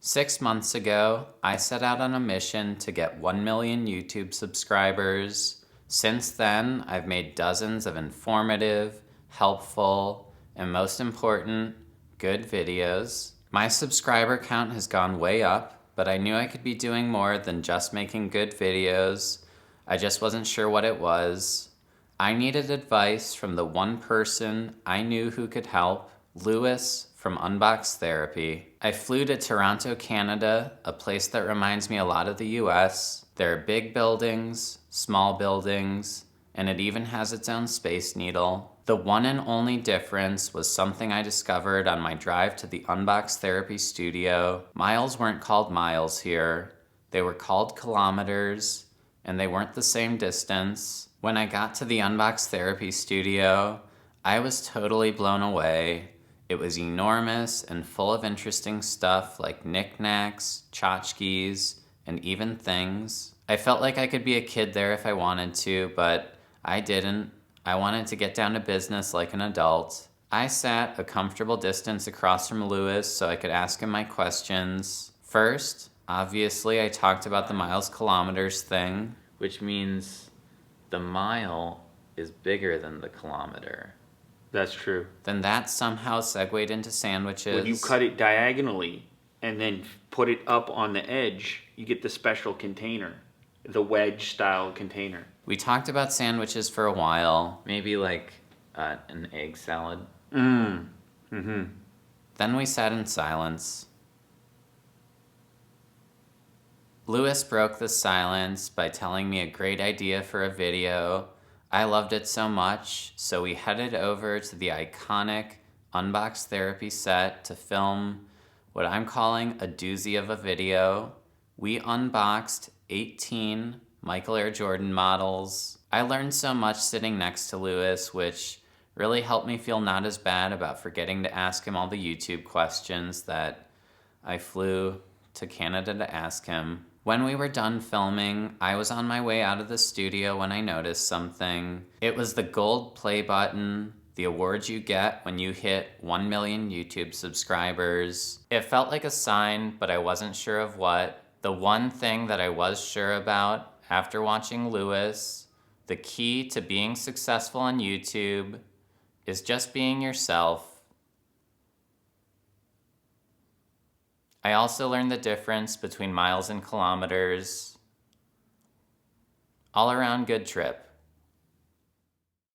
6 months ago, I set out on a mission to get 1 million YouTube subscribers. Since then, I've made dozens of informative, helpful, and most important, good videos. My subscriber count has gone way up, but I knew I could be doing more than just making good videos. I just wasn't sure what it was. I needed advice from the one person I knew who could help, Lewis from Unbox Therapy. I flew to Toronto, Canada, a place that reminds me a lot of the US. There are big buildings, small buildings, and it even has its own Space Needle. The one and only difference was something I discovered on my drive to the Unbox Therapy studio. Miles weren't called miles here. They were called kilometers, and they weren't the same distance. When I got to the Unbox Therapy studio, I was totally blown away. It was enormous and full of interesting stuff like knickknacks, tchotchkes, and even things. I felt like I could be a kid there if I wanted to, but I didn't. I wanted to get down to business like an adult. I sat a comfortable distance across from Lewis so I could ask him my questions. First, obviously, I talked about the miles kilometers thing, which means the mile is bigger than the kilometer. That's true. Then that somehow segued into sandwiches. When you cut it diagonally and then put it up on the edge, you get the special container, the wedge style container. We talked about sandwiches for a while, maybe like an egg salad. Mmm. Then we sat in silence. Lewis broke the silence by telling me a great idea for a video. I loved it so much, so we headed over to the iconic Unbox Therapy set to film what I'm calling a doozy of a video. We unboxed 18 Michael Air Jordan models. I learned so much sitting next to Lewis, which really helped me feel not as bad about forgetting to ask him all the YouTube questions that I flew to Canada to ask him. When we were done filming, I was on my way out of the studio when I noticed something. It was the gold play button, the award you get when you hit 1 million YouTube subscribers. It felt like a sign, but I wasn't sure of what. The one thing that I was sure about after watching Lewis, the key to being successful on YouTube is just being yourself. I also learned the difference between miles and kilometers. All around good trip.